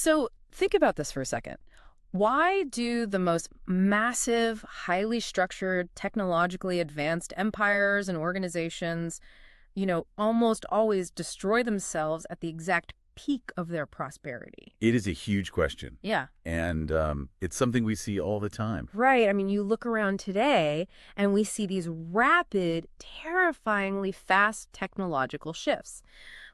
So think about this for a second. Why do the most massive, highly structured, technologically advanced empires and organizations, almost always destroy themselves at the exact peak of their prosperity? It is a huge question. Yeah. And it's something we see all the time. Right. I mean, you look around today and we see these rapid, terrifyingly fast technological shifts.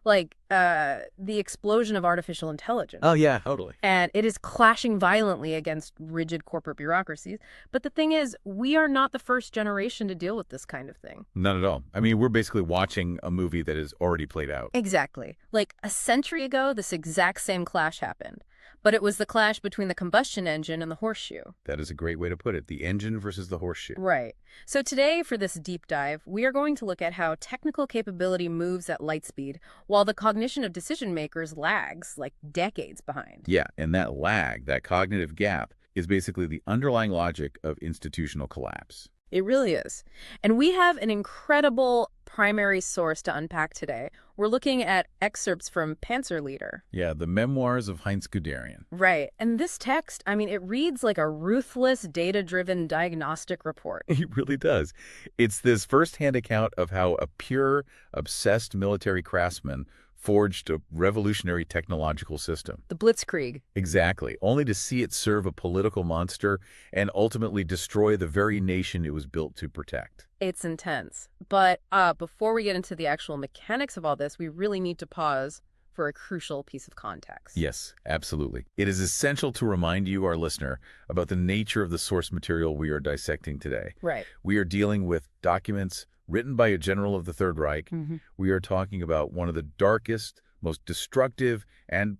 Like the explosion of artificial intelligence. Oh, yeah, totally. And it is clashing violently against rigid corporate bureaucracies. But the thing is, we are not the first generation to deal with this kind of thing. Not at all. I mean, we're basically watching a movie that is already played out. Exactly. Like a century ago, this exact same clash happened. But it was the clash between the combustion engine and the horseshoe. That is a great way to put it. The engine versus the horseshoe. Right. So today, for this deep dive, we are going to look at how technical capability moves at light speed, while the cognition of decision makers lags, like decades behind. Yeah, and that lag, that cognitive gap, is basically the underlying logic of institutional collapse. It really is. And we have an incredible primary source to unpack today. We're looking at excerpts from Panzerleader. Yeah, the memoirs of Heinz Guderian. Right. And this text, I mean, it reads like a ruthless, data-driven diagnostic report. It really does. It's this firsthand account of how a pure, obsessed military craftsman forged a revolutionary technological system. The Blitzkrieg. Exactly, only to see it serve a political monster and ultimately destroy the very nation it was built to protect. It's intense. But before we get into the actual mechanics of all this, we really need to pause for a crucial piece of context. Yes, absolutely. It is essential to remind you, our listener, about the nature of the source material we are dissecting today. Right. We are dealing with documents written by a general of the Third Reich. We are talking about one of the darkest, most destructive, and,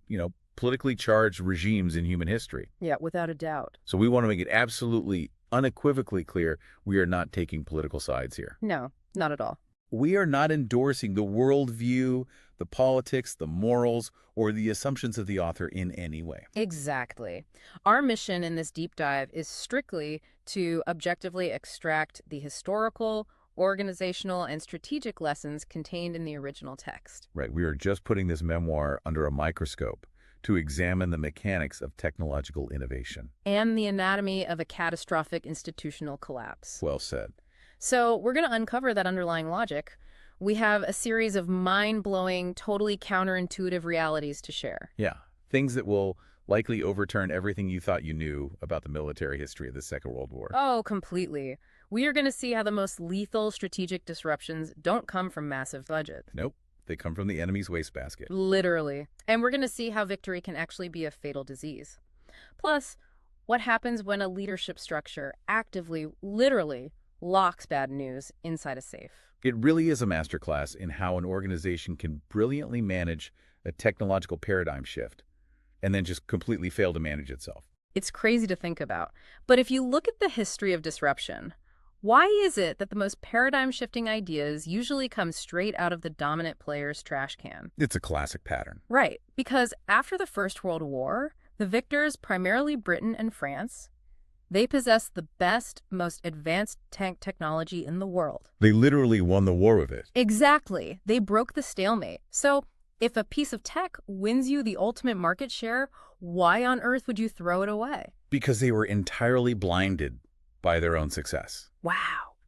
politically charged regimes in human history. Yeah, without a doubt. So we want to make it absolutely, unequivocally clear we are not taking political sides here. No, not at all. We are not endorsing the worldview, the politics, the morals, or the assumptions of the author in any way. Exactly. Our mission in this deep dive is strictly to objectively extract the historical, organizational, and strategic lessons contained in the original text. Right. We are just putting this memoir under a microscope to examine the mechanics of technological innovation. And the anatomy of a catastrophic institutional collapse. Well said. So we're going to uncover that underlying logic. We have a series of mind-blowing, totally counterintuitive realities to share. Yeah. Things that will likely overturn everything you thought you knew about the military history of the Second World War. Oh, completely. We are going to see how the most lethal strategic disruptions don't come from massive budgets. Nope. They come from the enemy's wastebasket. Literally. And we're going to see how victory can actually be a fatal disease. Plus, what happens when a leadership structure actively, literally, locks bad news inside a safe. It really is a masterclass in how an organization can brilliantly manage a technological paradigm shift and then just completely fail to manage itself. It's crazy to think about. But if you look at the history of disruption, why is it that the most paradigm-shifting ideas usually come straight out of the dominant player's trash can? It's a classic pattern. Right, because after the First World War, the victors, primarily Britain and France, they possessed the best, most advanced tank technology in the world. They literally won the war with it. Exactly. They broke the stalemate. So if a piece of tech wins you the ultimate market share, why on earth would you throw it away? Because they were entirely blinded by their own success. Wow.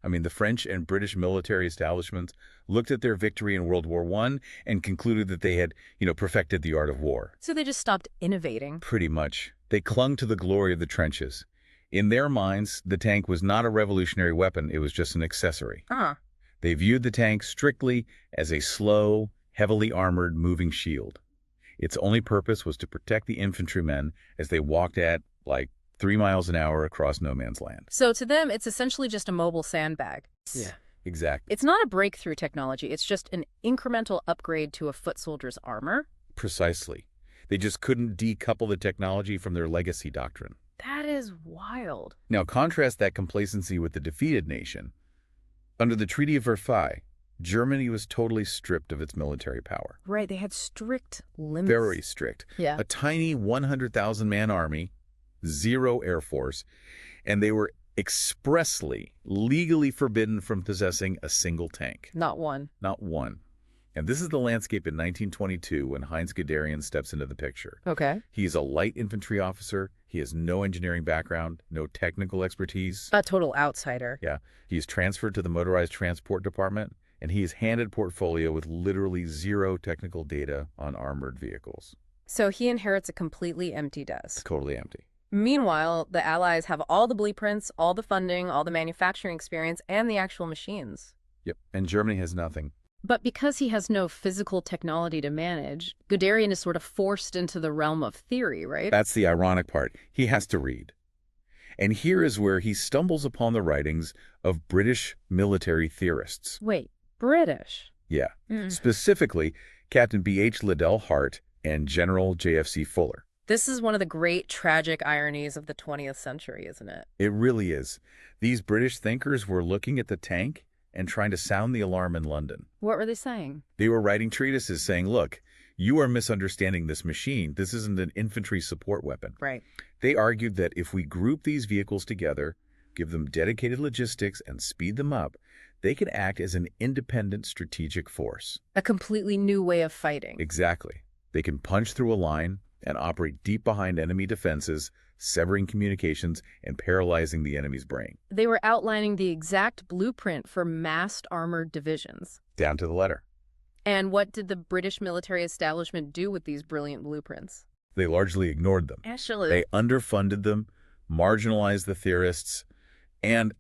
I mean, the French and British military establishments looked at their victory in World War I and concluded that they had, perfected the art of war. So they just stopped innovating. Pretty much. They clung to the glory of the trenches. In their minds, the tank was not a revolutionary weapon, it was just an accessory. They viewed the tank strictly as a slow, heavily armored, moving shield. Its only purpose was to protect the infantrymen as they walked at, 3 miles an hour across no man's land. So to them, it's essentially just a mobile sandbag. Yeah, exactly. It's not a breakthrough technology. It's just an incremental upgrade to a foot soldier's armor. Precisely. They just couldn't decouple the technology from their legacy doctrine. That is wild. Now, contrast that complacency with the defeated nation. Under the Treaty of Versailles, Germany was totally stripped of its military power. Right, they had strict limits. Very strict. Yeah. A tiny 100,000-man army, 0 air force, and they were expressly, legally forbidden from possessing a single tank. Not one. Not one. And this is the landscape in 1922 when Heinz Guderian steps into the picture. Okay. He's a light infantry officer. He has no engineering background, no technical expertise. A total outsider. Yeah. He's transferred to the motorized transport department, and he is handed portfolio with literally zero technical data on armored vehicles. So he inherits a completely empty desk. Totally empty. Meanwhile, the Allies have all the blueprints, all the funding, all the manufacturing experience, and the actual machines. Yep. And Germany has nothing. But because he has no physical technology to manage, Guderian is sort of forced into the realm of theory, right? That's the ironic part. He has to read. And here is where he stumbles upon the writings of British military theorists. Wait, British? Yeah. Specifically, Captain B.H. Liddell Hart and General J.F.C. Fuller. This is one of the great tragic ironies of the 20th century, isn't it? It really is. These British thinkers were looking at the tank and trying to sound the alarm in London. What were they saying? They were writing treatises saying, look, you are misunderstanding this machine. This isn't an infantry support weapon. Right. They argued that if we group these vehicles together, give them dedicated logistics, and speed them up, they could act as an independent strategic force. A completely new way of fighting. Exactly. They can punch through a line and operate deep behind enemy defenses, severing communications and paralyzing the enemy's brain. They were outlining the exact blueprint for massed armored divisions. Down to the letter. And what did the British military establishment do with these brilliant blueprints? They largely ignored them. Actually, They underfunded them, marginalized the theorists, and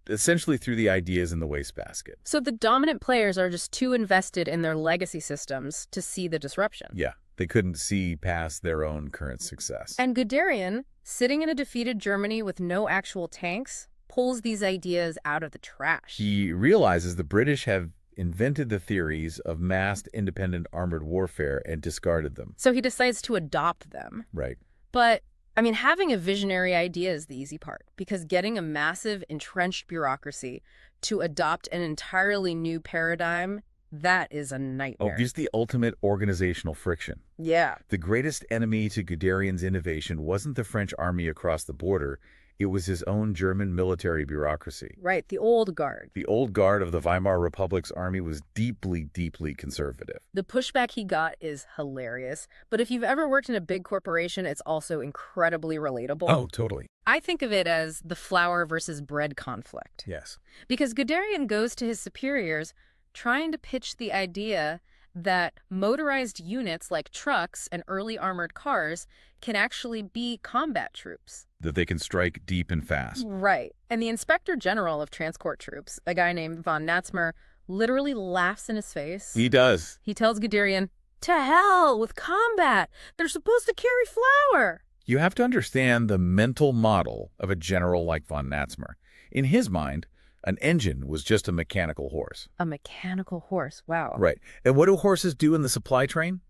essentially threw the ideas in the wastebasket. so the dominant players are just too invested in their legacy systems to see the disruption. Yeah, they couldn't see past their own current success. And Guderian, sitting in a defeated Germany with no actual tanks, pulls these ideas out of the trash. He realizes the British have invented the theories of massed independent armored warfare and discarded them. So he decides to adopt them. Right. But, I mean, having a visionary idea is the easy part, because getting a massive, entrenched bureaucracy to adopt an entirely new paradigm, that is a nightmare. Oh, just the ultimate organizational friction. Yeah. The greatest enemy to Guderian's innovation wasn't the French army across the border. It was his own German military bureaucracy. Right, the old guard. The old guard of the Weimar Republic's army was deeply, deeply conservative. The pushback he got is hilarious, but if you've ever worked in a big corporation, it's also incredibly relatable. Oh, totally. I think of it as the flour versus bread conflict. Yes. Because Guderian goes to his superiors trying to pitch the idea that motorized units like trucks and early armored cars can actually be combat troops. That they can strike deep and fast. Right. And the Inspector General of Transport Troops, a guy named von Natzmer, literally laughs in his face. He does. He tells Guderian, "To hell with combat! They're supposed to carry flour!" You have to understand the mental model of a general like von Natzmer. In his mind, an engine was just a mechanical horse. A mechanical horse, wow. Right. And what do horses do in the supply train?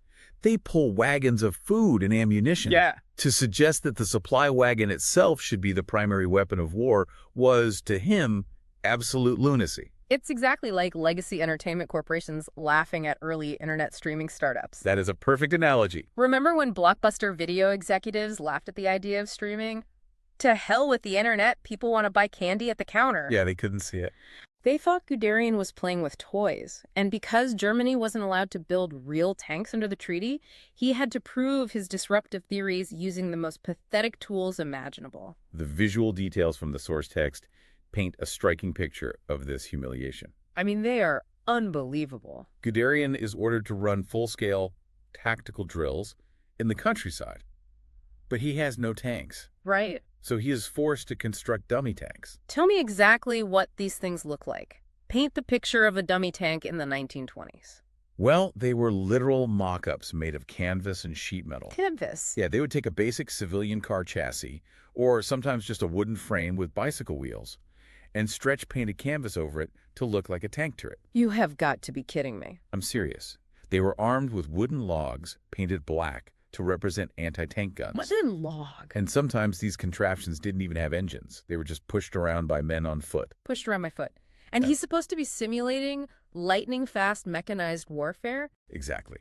They pull wagons of food and ammunition. Yeah. To suggest that the supply wagon itself should be the primary weapon of war was, to him, absolute lunacy. It's exactly like legacy entertainment corporations laughing at early internet streaming startups. That is a perfect analogy. Remember when Blockbuster video executives laughed at the idea of streaming? To hell with the internet, people want to buy candy at the counter. Yeah, they couldn't see it. They thought Guderian was playing with toys, and because Germany wasn't allowed to build real tanks under the treaty, he had to prove his disruptive theories using the most pathetic tools imaginable. The visual details from the source text paint a striking picture of this humiliation. I mean, they are unbelievable. Guderian is ordered to run full-scale tactical drills in the countryside, but he has no tanks. Right. So he is forced to construct dummy tanks. Tell me exactly what these things look like. Paint the picture of a dummy tank in the 1920s. Well, they were literal mock-ups made of canvas and sheet metal. Canvas? Yeah, they would take a basic civilian car chassis, or sometimes just a wooden frame with bicycle wheels, and stretch painted canvas over it to look like a tank turret. You have got to be kidding me. I'm serious. They were armed with wooden logs painted black to represent anti-tank guns. Wooden log? And sometimes these contraptions didn't even have engines. They were just pushed around by men on foot. Pushed around my foot. And he's supposed to be simulating lightning-fast mechanized warfare? Exactly.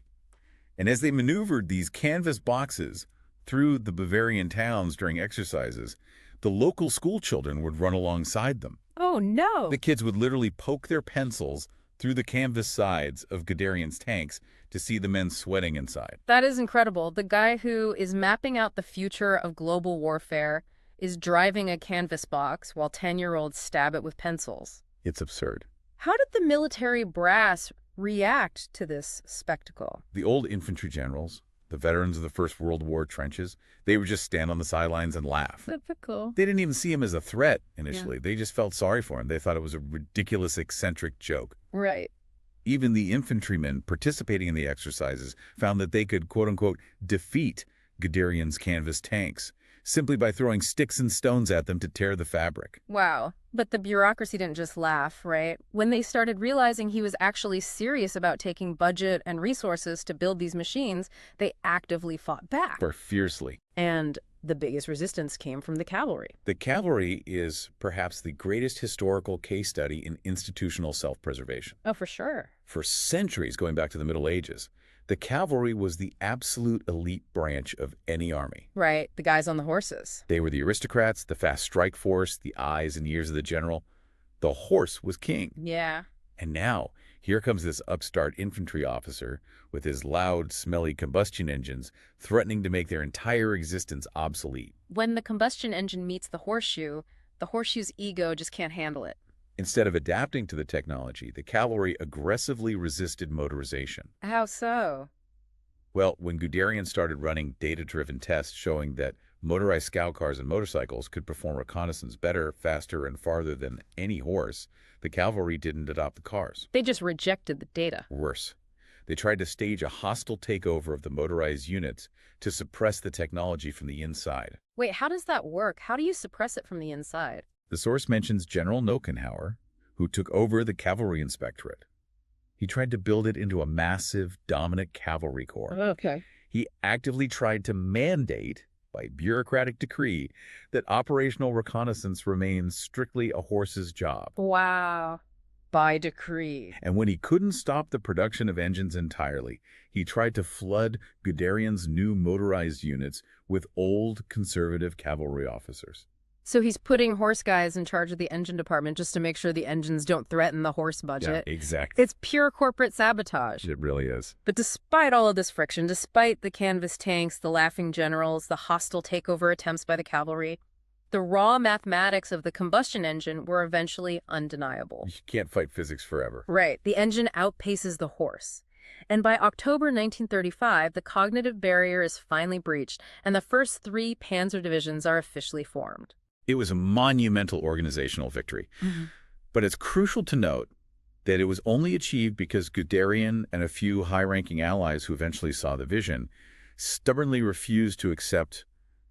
And as they maneuvered these canvas boxes through the Bavarian towns during exercises, the local school children would run alongside them. Oh, no. The kids would literally poke their pencils through the canvas sides of Guderian's tanks to see the men sweating inside. That is incredible. The guy who is mapping out the future of global warfare is driving a canvas box while 10-year-olds stab it with pencils. It's absurd. How did the military brass react to this spectacle? The old infantry generals, the veterans of the First World War trenches, they would just stand on the sidelines and laugh. Typical. They didn't even see him as a threat initially. Yeah. They just felt sorry for him. They thought it was a ridiculous, eccentric joke. Right. Even the infantrymen participating in the exercises found that they could, quote-unquote, defeat Guderian's canvas tanks simply by throwing sticks and stones at them to tear the fabric. Wow. But the bureaucracy didn't just laugh, right? When they started realizing he was actually serious about taking budget and resources to build these machines, they actively fought back. Or fiercely. And the biggest resistance came from the cavalry. The cavalry is perhaps the greatest historical case study in institutional self-preservation. Oh, for sure. For centuries, going back to the Middle Ages, the cavalry was the absolute elite branch of any army. Right, the guys on the horses. They were the aristocrats, the fast strike force, the eyes and ears of the general. The horse was king. Yeah. And now, here comes this upstart infantry officer with his loud, smelly combustion engines threatening to make their entire existence obsolete. When the combustion engine meets the horseshoe's ego just can't handle it. Instead of adapting to the technology, the cavalry aggressively resisted motorization. How so? Well, when Guderian started running data-driven tests showing that motorized scout cars and motorcycles could perform reconnaissance better, faster, and farther than any horse, the cavalry didn't adopt the cars. They just rejected the data. Worse, they tried to stage a hostile takeover of the motorized units to suppress the technology from the inside. Wait, how does that work? How do you suppress it from the inside? The source mentions General Knochenhauer, who took over the cavalry inspectorate. He tried to build it into a massive, dominant cavalry corps. Okay. He actively tried to mandate, by bureaucratic decree, that operational reconnaissance remains strictly a horse's job. Wow. By decree. And when he couldn't stop the production of engines entirely, he tried to flood Guderian's new motorized units with old, conservative cavalry officers. So he's putting horse guys in charge of the engine department just to make sure the engines don't threaten the horse budget. Yeah, exactly. It's pure corporate sabotage. It really is. But despite all of this friction, despite the canvas tanks, the laughing generals, the hostile takeover attempts by the cavalry, the raw mathematics of the combustion engine were eventually undeniable. You can't fight physics forever. Right. The engine outpaces the horse. And by October 1935, the cognitive barrier is finally breached, and the first 3 panzer divisions are officially formed. It was a monumental organizational victory. Mm-hmm. But it's crucial to note that it was only achieved because Guderian and a few high-ranking allies who eventually saw the vision stubbornly refused to accept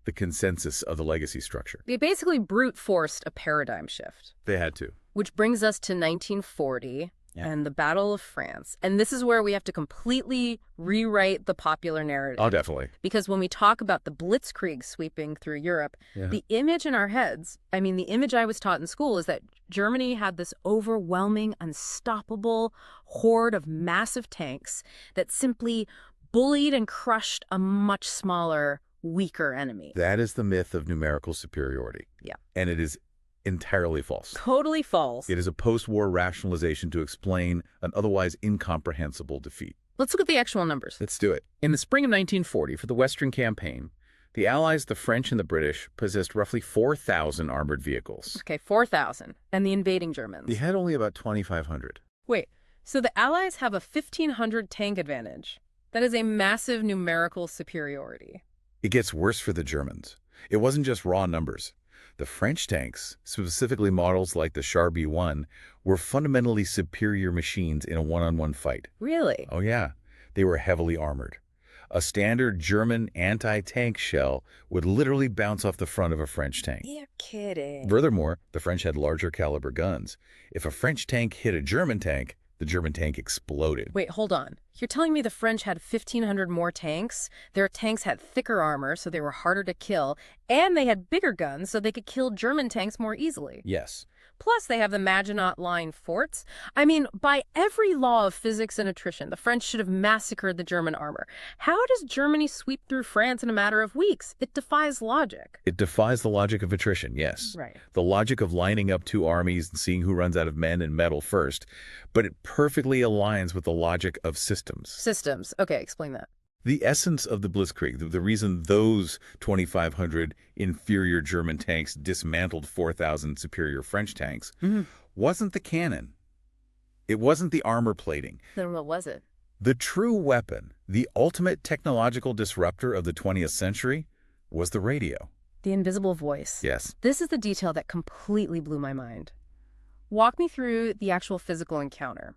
the consensus of the legacy structure. They basically brute forced a paradigm shift. They had to. Which brings us to 1940 and the Battle of France. And this is where we have to completely rewrite the popular narrative. Oh, definitely. Because when we talk about the Blitzkrieg sweeping through Europe, the image in our heads, I mean, the image I was taught in school is that Germany had this overwhelming, unstoppable horde of massive tanks that simply bullied and crushed a much smaller, weaker enemy. That is the myth of numerical superiority. Yeah. And it is entirely false. Totally false. It is a post-war rationalization to explain an otherwise incomprehensible defeat. Let's look at the actual numbers. Let's do it. In the spring of 1940, for the Western Campaign, The Allies, the French, and the British possessed roughly 4,000 armored vehicles. Okay, 4,000. And the invading Germans? They had only about 2,500. Wait, so the Allies have a 1,500 tank advantage. That is a massive numerical superiority. It gets worse for the Germans. It wasn't just raw numbers. The French tanks, specifically models like the Char B1, were fundamentally superior machines in a one-on-one fight. Really? Oh yeah, they were heavily armored. A standard German anti-tank shell would literally bounce off the front of a French tank. You're kidding. Furthermore, the French had larger caliber guns. If a French tank hit a German tank, the German tank exploded. Wait, hold on. You're telling me the French had 1,500 more tanks? Their tanks had thicker armor, so they were harder to kill, and they had bigger guns, so they could kill German tanks more easily. Yes. Plus, they have the Maginot Line forts. I mean, by every law of physics and attrition, the French should have massacred the German armor. How does Germany sweep through France in a matter of weeks? It defies logic. It defies the logic of attrition, yes. Right. The logic of lining up two armies and seeing who runs out of men and metal first. But it perfectly aligns with the logic of systems. Systems. Okay, explain that. The essence of the Blitzkrieg, the reason those 2,500 inferior German tanks dismantled 4,000 superior French tanks, wasn't the cannon. It wasn't the armor plating. Then what was it? The true weapon, the ultimate technological disruptor of the 20th century, was the radio. The invisible voice. Yes. This is the detail that completely blew my mind. Walk me through the actual physical encounter.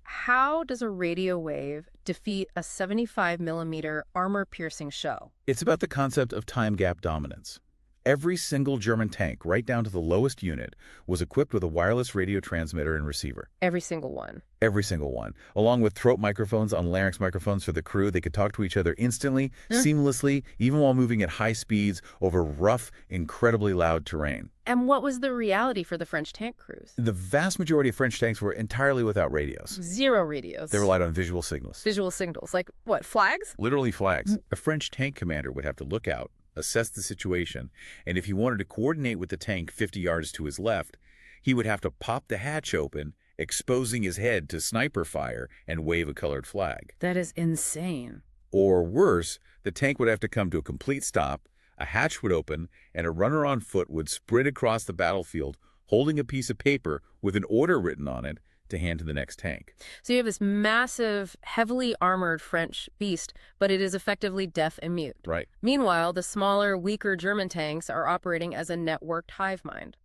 How does a radio wave defeat a 75mm armor-piercing shell? It's about the concept of time gap dominance. Every single German tank, right down to the lowest unit, was equipped with a wireless radio transmitter and receiver. Every single one. Every single one. Along with throat microphones on larynx microphones for the crew, they could talk to each other instantly, seamlessly, even while moving at high speeds over rough, incredibly loud terrain. And what was the reality for the French tank crews? The vast majority of French tanks were entirely without radios. Zero radios. They relied on visual signals. Visual signals. Like what, flags? Literally flags. A French tank commander would have to look out, assess the situation, and if he wanted to coordinate with the tank 50 yards to his left, he would have to pop the hatch open, exposing his head to sniper fire, and wave a colored flag. That is insane. Or worse, the tank would have to come to a complete stop, a hatch would open, and a runner on foot would sprint across the battlefield, holding a piece of paper with an order written on it to hand to the next tank. So you have this massive, heavily armored French beast, but it is effectively deaf and mute. Right. Meanwhile, the smaller, weaker German tanks are operating as a networked hive mind.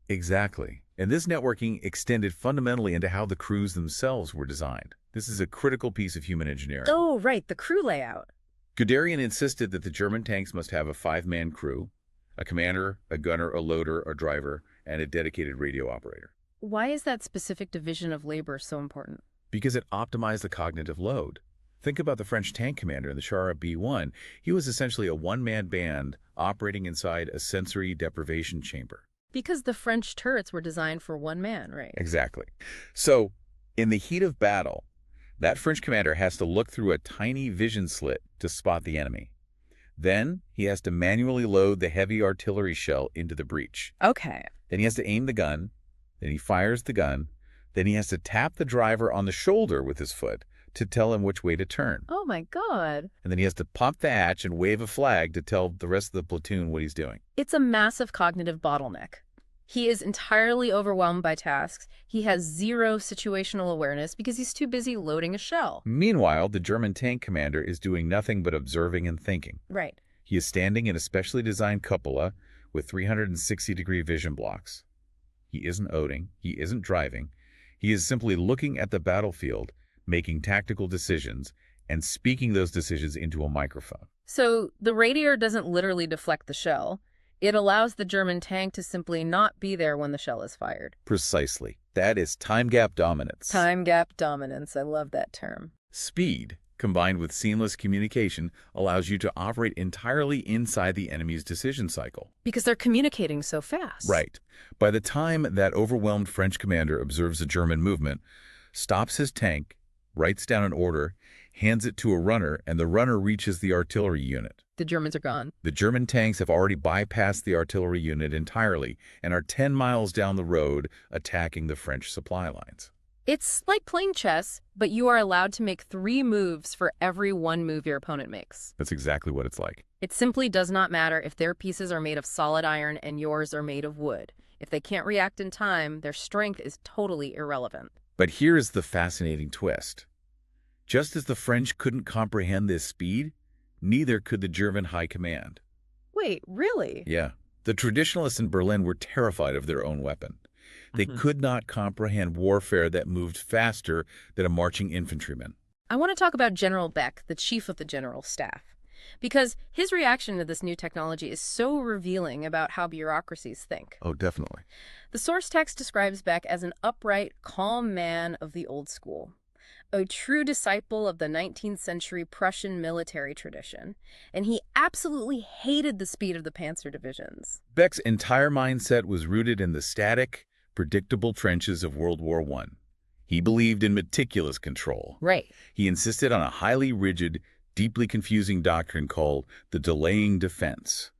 Exactly. And this networking extended fundamentally into how the crews themselves were designed. This is a critical piece of human engineering. Oh, right, the crew layout. Guderian insisted that the German tanks must have a 5-man crew, a commander, a gunner, a loader, a driver, and a dedicated radio operator. Why is that specific division of labor so important? Because it optimized the cognitive load. Think about the French tank commander in the Char B-1. He was essentially a one-man band operating inside a sensory deprivation chamber. Because the French turrets were designed for one man, right? Exactly. So, in the heat of battle, that French commander has to look through a tiny vision slit to spot the enemy. Then, he has to manually load the heavy artillery shell into the breech. Okay. Then he has to aim the gun. Then he fires the gun. Then he has to tap the driver on the shoulder with his foot to tell him which way to turn. Oh, my God. And then he has to pop the hatch and wave a flag to tell the rest of the platoon what he's doing. It's a massive cognitive bottleneck. He is entirely overwhelmed by tasks. He has zero situational awareness because he's too busy loading a shell. Meanwhile, the German tank commander is doing nothing but observing and thinking. Right. He is standing in a specially designed cupola with 360-degree vision blocks. He isn't owning. He isn't driving. He is simply looking at the battlefield, making tactical decisions, and speaking those decisions into a microphone. So the radio doesn't literally deflect the shell. It allows the German tank to simply not be there when the shell is fired. Precisely. That is time gap dominance. Time gap dominance. I love that term. Speed, combined with seamless communication, allows you to operate entirely inside the enemy's decision cycle. Because they're communicating so fast. Right. By the time that overwhelmed French commander observes the German movement, stops his tank, writes down an order, hands it to a runner, and the runner reaches the artillery unit. The Germans are gone. The German tanks have already bypassed the artillery unit entirely and are 10 miles down the road attacking the French supply lines. It's like playing chess, but you are allowed to make 3 moves for every 1 move your opponent makes. That's exactly what it's like. It simply does not matter if their pieces are made of solid iron and yours are made of wood. If they can't react in time, their strength is totally irrelevant. But here is the fascinating twist. Just as the French couldn't comprehend this speed, neither could the German high command. Wait, really? Yeah. The traditionalists in Berlin were terrified of their own weapon. They could not comprehend warfare that moved faster than a marching infantryman. I want to talk about General Beck, the chief of the general staff, because his reaction to this new technology is so revealing about how bureaucracies think. Oh, definitely. The source text describes Beck as an upright, calm man of the old school, a true disciple of the 19th century Prussian military tradition, and he absolutely hated the speed of the panzer divisions. Beck's entire mindset was rooted in the static, predictable trenches of World War I. He believed in meticulous control. Right. He insisted on a highly rigid, deeply confusing doctrine called the delaying defense,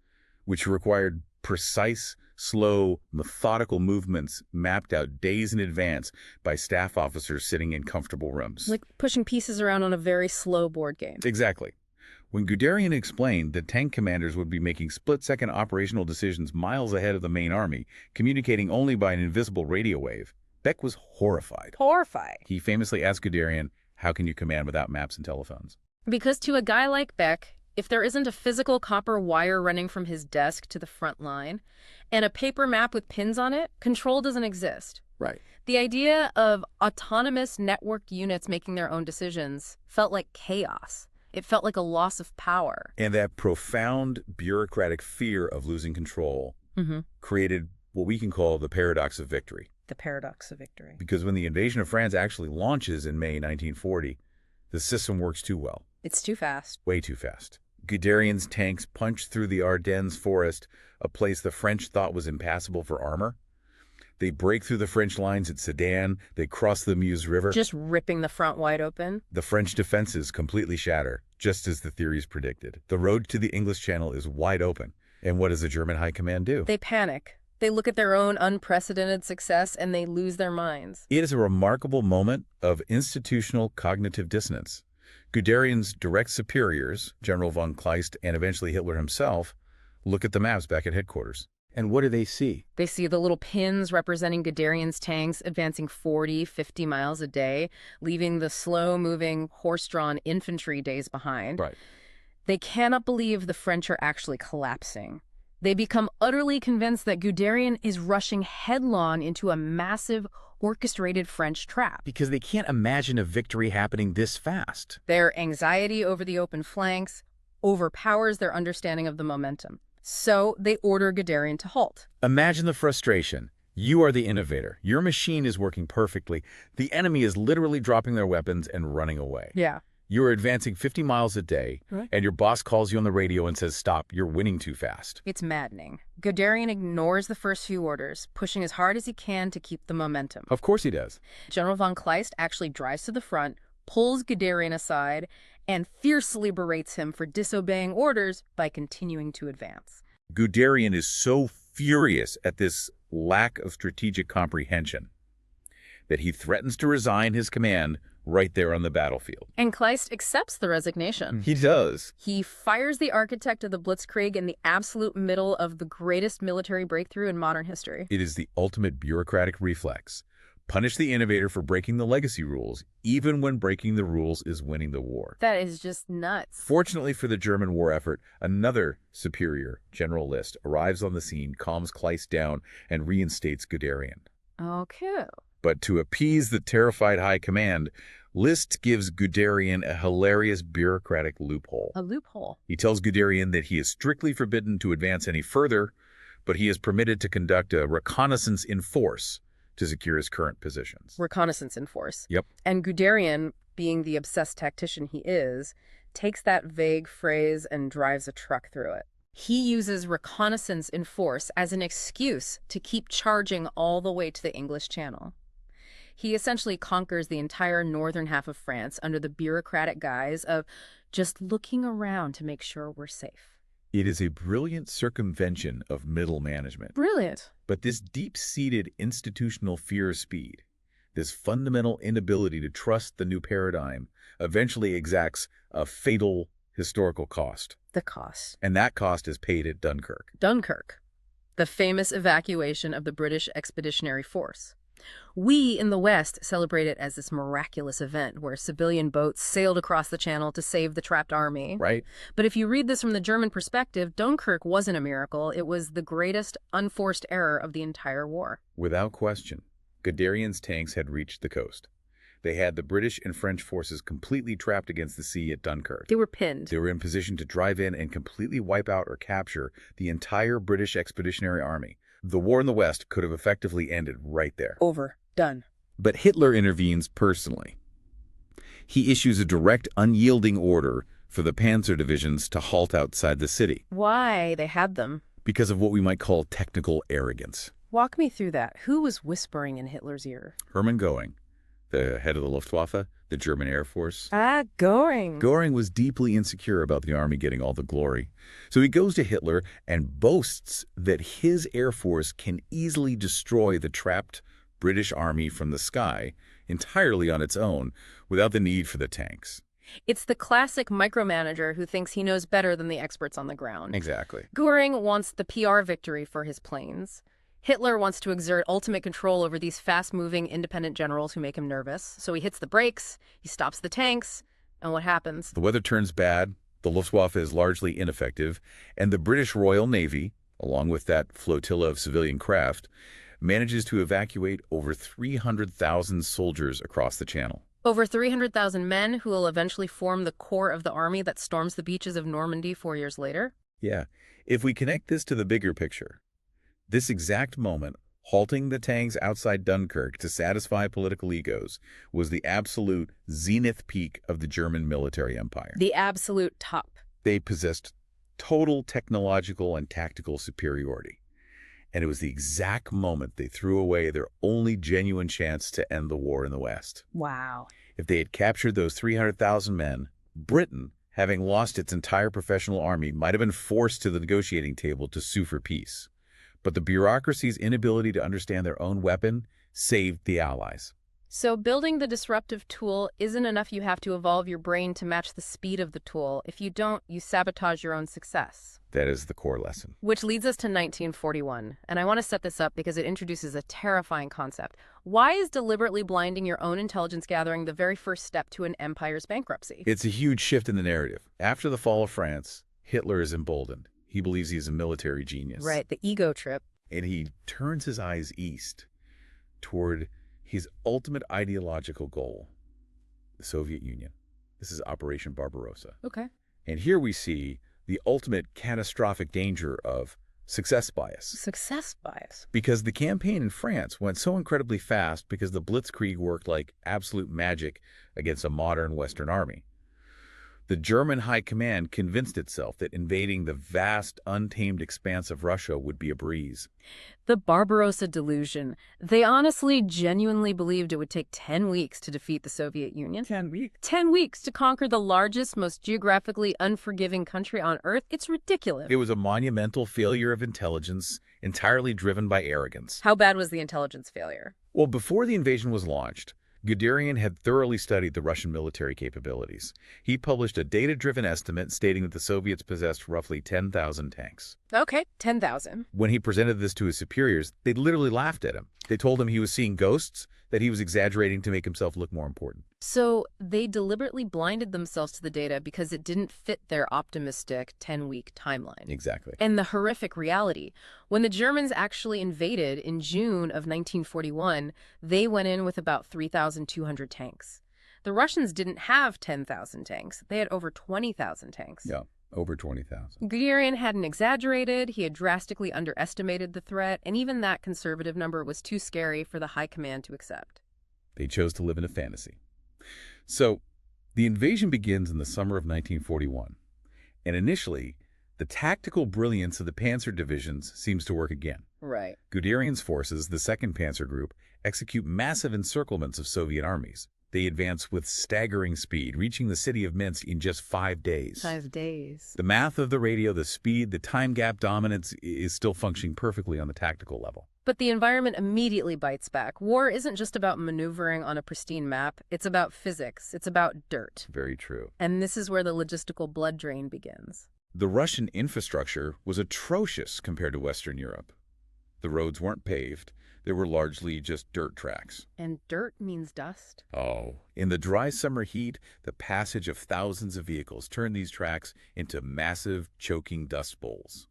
which required precise, slow, methodical movements mapped out days in advance by staff officers sitting in comfortable rooms. Like pushing pieces around on a very slow board game. Exactly. When Guderian explained that tank commanders would be making split-second operational decisions miles ahead of the main army, communicating only by an invisible radio wave, Beck was horrified. Horrified. He famously asked Guderian, "How can you command without maps and telephones?" Because to a guy like Beck, if there isn't a physical copper wire running from his desk to the front line and a paper map with pins on it, control doesn't exist. Right. The idea of autonomous networked units making their own decisions felt like chaos. It felt like a loss of power. And that profound bureaucratic fear of losing control created what we can call the paradox of victory. The paradox of victory. Because when the invasion of France actually launches in May 1940, the system works too well. It's too fast. Way too fast. Guderian's tanks punch through the Ardennes forest, a place the French thought was impassable for armor. They break through the French lines at Sedan. They cross the Meuse River. Just ripping the front wide open. The French defenses completely shatter, just as the theories predicted. The road to the English Channel is wide open. And what does the German High Command do? They panic. They look at their own unprecedented success and they lose their minds. It is a remarkable moment of institutional cognitive dissonance. Guderian's direct superiors, General von Kleist and eventually Hitler himself, look at the maps back at headquarters. And what do they see? They see the little pins representing Guderian's tanks advancing 40, 50 miles a day, leaving the slow-moving, horse-drawn infantry days behind. Right. They cannot believe the French are actually collapsing. They become utterly convinced that Guderian is rushing headlong into a massive, orchestrated French trap. Because they can't imagine a victory happening this fast. Their anxiety over the open flanks overpowers their understanding of the momentum. So they order Guderian to halt. Imagine the frustration. You are the innovator. Your machine is working perfectly. The enemy is literally dropping their weapons and running away. Yeah. You are advancing 50 miles a day, and your boss calls you on the radio and says, "Stop, you're winning too fast." It's maddening. Guderian ignores the first few orders, pushing as hard as he can to keep the momentum. Of course he does. General von Kleist actually drives to the front, pulls Guderian aside, and fiercely berates him for disobeying orders by continuing to advance. Guderian is so furious at this lack of strategic comprehension that he threatens to resign his command right there on the battlefield. And Kleist accepts the resignation. He does. He fires the architect of the Blitzkrieg in the absolute middle of the greatest military breakthrough in modern history. It is the ultimate bureaucratic reflex. Punish the innovator for breaking the legacy rules, even when breaking the rules is winning the war. That is just nuts. Fortunately for the German war effort, another superior, General List, arrives on the scene, calms Kleist down, and reinstates Guderian. Okay. But to appease the terrified high command, List gives Guderian a hilarious bureaucratic loophole. A loophole? He tells Guderian that he is strictly forbidden to advance any further, but he is permitted to conduct a reconnaissance in force to secure his current positions. Reconnaissance in force. Yep. And Guderian, being the obsessed tactician he is, takes that vague phrase and drives a truck through it. He uses reconnaissance in force as an excuse to keep charging all the way to the English Channel. He essentially conquers the entire northern half of France under the bureaucratic guise of just looking around to make sure we're safe. It is a brilliant circumvention of middle management. Brilliant. But this deep-seated institutional fear of speed, this fundamental inability to trust the new paradigm, eventually exacts a fatal historical cost. The cost. And that cost is paid at Dunkirk. Dunkirk, the famous evacuation of the British Expeditionary Force. We in the West celebrate it as this miraculous event where civilian boats sailed across the channel to save the trapped army. Right. But if you read this from the German perspective, Dunkirk wasn't a miracle. It was the greatest unforced error of the entire war. Without question, Guderian's tanks had reached the coast. They had the British and French forces completely trapped against the sea at Dunkirk. They were pinned. They were in position to drive in and completely wipe out or capture the entire British Expeditionary Army. The war in the West could have effectively ended right there. Over. Done. But Hitler intervenes personally. He issues a direct, unyielding order for the panzer divisions to halt outside the city. Why? They had them. Because of what we might call technical arrogance. Walk me through that. Who was whispering in Hitler's ear? Hermann Göring, the head of the Luftwaffe, the German Air Force. Ah, Göring. Göring was deeply insecure about the army getting all the glory. So he goes to Hitler and boasts that his Air Force can easily destroy the trapped British army from the sky entirely on its own without the need for the tanks. It's the classic micromanager who thinks he knows better than the experts on the ground. Exactly. Göring wants the PR victory for his planes. Hitler wants to exert ultimate control over these fast-moving independent generals who make him nervous. So he hits the brakes, he stops the tanks, and what happens? The weather turns bad, the Luftwaffe is largely ineffective, and the British Royal Navy, along with that flotilla of civilian craft, manages to evacuate over 300,000 soldiers across the Channel. Over 300,000 men who will eventually form the core of the army that storms the beaches of Normandy 4 years later? Yeah. If we connect this to the bigger picture, this exact moment, halting the tanks outside Dunkirk to satisfy political egos, was the absolute zenith peak of the German military empire. The absolute top. They possessed total technological and tactical superiority. And it was the exact moment they threw away their only genuine chance to end the war in the West. Wow. If they had captured those 300,000 men, Britain, having lost its entire professional army, might have been forced to the negotiating table to sue for peace. But the bureaucracy's inability to understand their own weapon saved the Allies. So building the disruptive tool isn't enough. You have to evolve your brain to match the speed of the tool. If you don't, you sabotage your own success. That is the core lesson. Which leads us to 1941. And I want to set this up because it introduces a terrifying concept. Why is deliberately blinding your own intelligence gathering the very first step to an empire's bankruptcy? It's a huge shift in the narrative. After the fall of France, Hitler is emboldened. He believes he's a military genius. Right, the ego trip. And he turns his eyes east toward his ultimate ideological goal, the Soviet Union. This is Operation Barbarossa. Okay. And here we see the ultimate catastrophic danger of success bias. Success bias. Because the campaign in France went so incredibly fast because the Blitzkrieg worked like absolute magic against a modern Western army. The German high command convinced itself that invading the vast, untamed expanse of Russia would be a breeze. The Barbarossa delusion. They honestly, genuinely believed it would take 10 weeks to defeat the Soviet Union. 10 weeks? 10 weeks to conquer the largest, most geographically unforgiving country on Earth? It's ridiculous. It was a monumental failure of intelligence, entirely driven by arrogance. How bad was the intelligence failure? Well, before the invasion was launched, Guderian had thoroughly studied the Russian military capabilities. He published a data-driven estimate stating that the Soviets possessed roughly 10,000 tanks. Okay, 10,000. When he presented this to his superiors, they literally laughed at him. They told him he was seeing ghosts, that he was exaggerating to make himself look more important. So they deliberately blinded themselves to the data because it didn't fit their optimistic 10-week timeline. Exactly. And the horrific reality, when the Germans actually invaded in June of 1941, they went in with about 3,200 tanks. The Russians didn't have 10,000 tanks. They had over 20,000 tanks. Yeah. Over 20,000. Guderian hadn't exaggerated, he had drastically underestimated the threat, and even that conservative number was too scary for the high command to accept. They chose to live in a fantasy. So, the invasion begins in the summer of 1941, and initially, the tactical brilliance of the panzer divisions seems to work again. Right. Guderian's forces, the 2nd Panzer Group, execute massive encirclements of Soviet armies. They advance with staggering speed, reaching the city of Minsk in just 5 days. 5 days. The math of the radio, the speed, the time gap dominance is still functioning perfectly on the tactical level. But the environment immediately bites back. War isn't just about maneuvering on a pristine map. It's about physics. It's about dirt. Very true. And this is where the logistical blood drain begins. The Russian infrastructure was atrocious compared to Western Europe. The roads weren't paved. They were largely just dirt tracks. And dirt means dust? Oh, in the dry summer heat, the passage of thousands of vehicles turned these tracks into massive, choking dust bowls.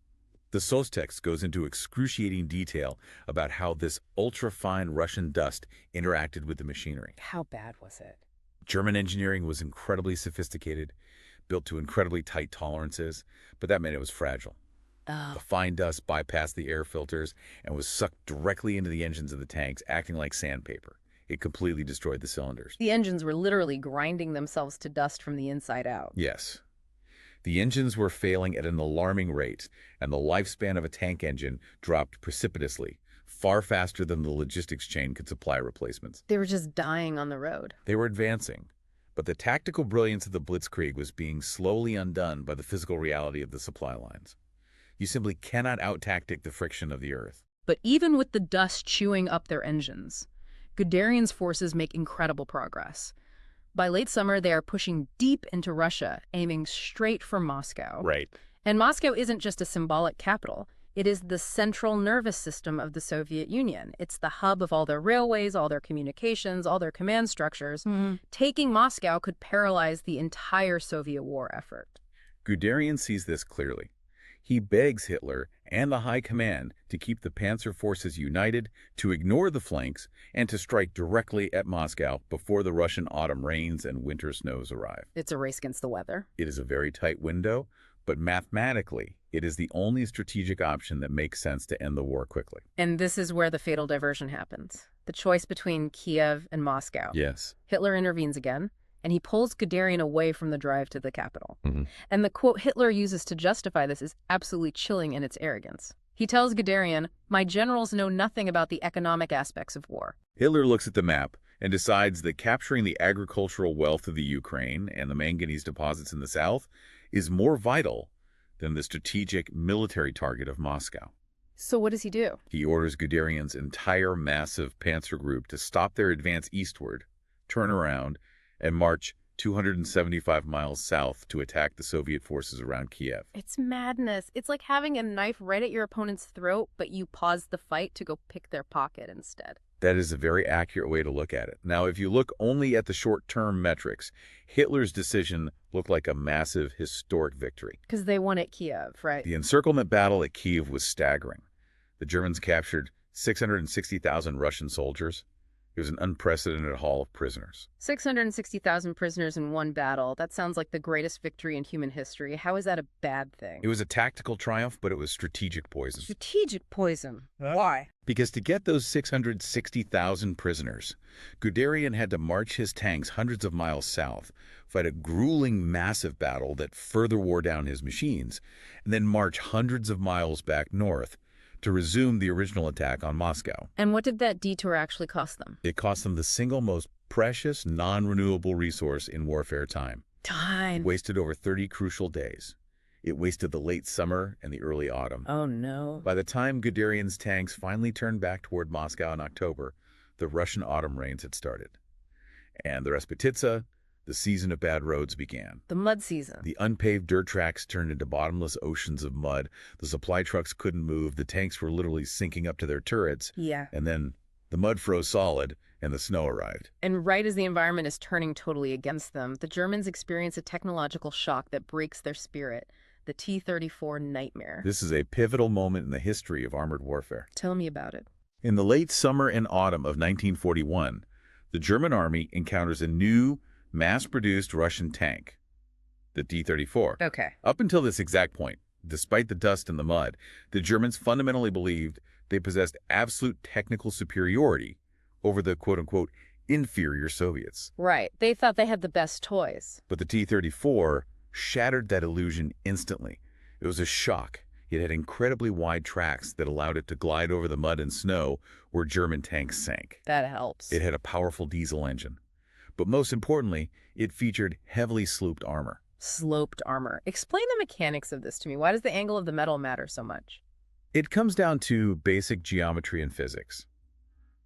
The Sostext goes into excruciating detail about how this ultra-fine Russian dust interacted with the machinery. How bad was it? German engineering was incredibly sophisticated, built to incredibly tight tolerances, but that meant it was fragile. The fine dust bypassed the air filters and was sucked directly into the engines of the tanks, acting like sandpaper. It completely destroyed the cylinders. The engines were literally grinding themselves to dust from the inside out. Yes. The engines were failing at an alarming rate, and the lifespan of a tank engine dropped precipitously far faster than the logistics chain could supply replacements. They were just dying on the road. They were advancing, but the tactical brilliance of the Blitzkrieg was being slowly undone by the physical reality of the supply lines. You simply cannot out-tactic the friction of the earth. But even with the dust chewing up their engines, Guderian's forces make incredible progress. By late summer, they are pushing deep into Russia, aiming straight for Moscow. Right. And Moscow isn't just a symbolic capital. It is the central nervous system of the Soviet Union. It's the hub of all their railways, all their communications, all their command structures. Taking Moscow could paralyze the entire Soviet war effort. Guderian sees this clearly. He begs Hitler and the High Command to keep the panzer forces united, to ignore the flanks, and to strike directly at Moscow before the Russian autumn rains and winter snows arrive. It's a race against the weather. It is a very tight window, but mathematically, it is the only strategic option that makes sense to end the war quickly. And this is where the fatal diversion happens. The choice between Kiev and Moscow. Yes. Hitler intervenes again, and he pulls Guderian away from the drive to the capital. And the quote Hitler uses to justify this is absolutely chilling in its arrogance. He tells Guderian, "My generals know nothing about the economic aspects of war." Hitler looks at the map and decides that capturing the agricultural wealth of the Ukraine and the manganese deposits in the south is more vital than the strategic military target of Moscow. So what does he do? He orders Guderian's entire massive panzer group to stop their advance eastward, turn around, and march 275 miles south to attack the Soviet forces around Kiev. It's madness. It's like having a knife right at your opponent's throat, but you pause the fight to go pick their pocket instead. That is a very accurate way to look at it. Now, if you look only at the short-term metrics, Hitler's decision looked like a massive historic victory. Because they won at Kiev, right? The encirclement battle at Kiev was staggering. The Germans captured 660,000 Russian soldiers. It was an unprecedented haul of prisoners. 660,000 prisoners in one battle. That sounds like the greatest victory in human history. How is that a bad thing? It was a tactical triumph, but it was strategic poison. Strategic poison? Why? Because to get those 660,000 prisoners, Guderian had to march his tanks hundreds of miles south, fight a grueling, massive battle that further wore down his machines, and then march hundreds of miles back north to resume the original attack on Moscow. And what did that detour actually cost them? It cost them the single most precious, non-renewable resource in warfare: time. Time. It wasted over 30 crucial days. It wasted the late summer and the early autumn. Oh, no. By the time Guderian's tanks finally turned back toward Moscow in October, the Russian autumn rains had started. And the Rasputitsa, the season of bad roads, began. The mud season. The unpaved dirt tracks turned into bottomless oceans of mud. The supply trucks couldn't move. The tanks were literally sinking up to their turrets. Yeah. And then the mud froze solid and the snow arrived. And right as the environment is turning totally against them, the Germans experience a technological shock that breaks their spirit. The T-34 nightmare. This is a pivotal moment in the history of armored warfare. Tell me about it. In the late summer and autumn of 1941, the German army encounters a new, mass-produced Russian tank, the T-34. Okay. Up until this exact point, despite the dust and the mud, the Germans fundamentally believed they possessed absolute technical superiority over the quote-unquote inferior Soviets. Right. They thought they had the best toys. But the T-34 shattered that illusion instantly. It was a shock. It had incredibly wide tracks that allowed it to glide over the mud and snow where German tanks sank. That helps. It had a powerful diesel engine. But most importantly, it featured heavily sloped armor. Sloped armor. Explain the mechanics of this to me. Why does the angle of the metal matter so much? It comes down to basic geometry and physics.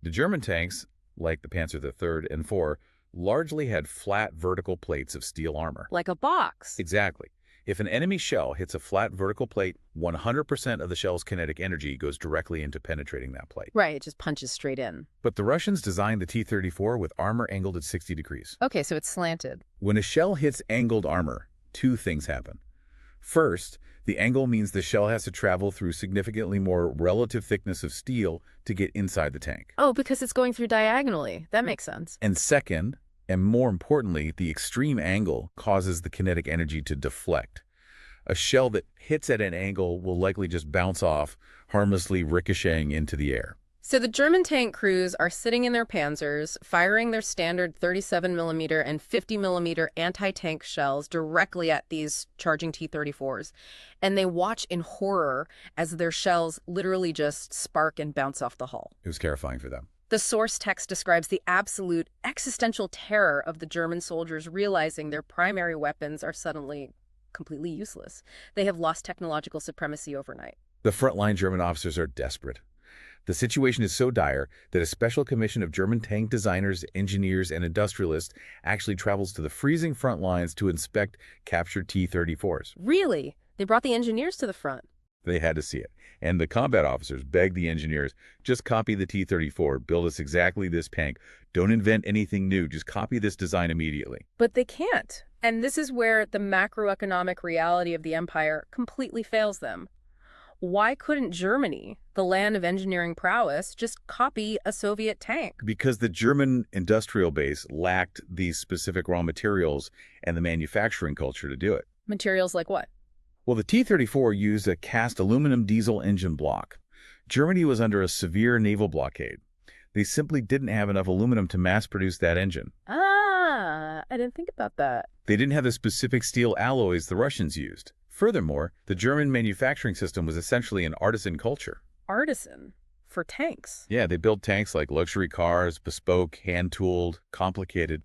The German tanks, like the Panzer III and IV, largely had flat vertical plates of steel armor. Like a box. Exactly. If an enemy shell hits a flat vertical plate, 100% of the shell's kinetic energy goes directly into penetrating that plate. Right, it just punches straight in. But the Russians designed the T-34 with armor angled at 60 degrees. Okay, so it's slanted. When a shell hits angled armor, two things happen. First, the angle means the shell has to travel through significantly more relative thickness of steel to get inside the tank. Oh, because it's going through diagonally. That makes sense. And second, and more importantly, the extreme angle causes the kinetic energy to deflect. A shell that hits at an angle will likely just bounce off, harmlessly ricocheting into the air. So the German tank crews are sitting in their panzers, firing their standard 37mm and 50mm anti-tank shells directly at these charging T-34s. And they watch in horror as their shells literally just spark and bounce off the hull. It was terrifying for them. The source text describes the absolute existential terror of the German soldiers realizing their primary weapons are suddenly completely useless. They have lost technological supremacy overnight. The frontline German officers are desperate. The situation is so dire that a special commission of German tank designers, engineers, and industrialists actually travels to the freezing front lines to inspect captured T-34s. Really? They brought the engineers to the front? They had to see it. And the combat officers begged the engineers, just copy the T-34, build us exactly this tank. Don't invent anything new, just copy this design immediately. But they can't. And this is where the macroeconomic reality of the empire completely fails them. Why couldn't Germany, the land of engineering prowess, just copy a Soviet tank? Because the German industrial base lacked these specific raw materials and the manufacturing culture to do it. Materials like what? Well, the T-34 used a cast aluminum diesel engine block. Germany was under a severe naval blockade. They simply didn't have enough aluminum to mass-produce that engine. Ah, I didn't think about that. They didn't have the specific steel alloys the Russians used. Furthermore, the German manufacturing system was essentially an artisan culture. Artisan? For tanks? Yeah, they built tanks like luxury cars, bespoke, hand-tooled, complicated.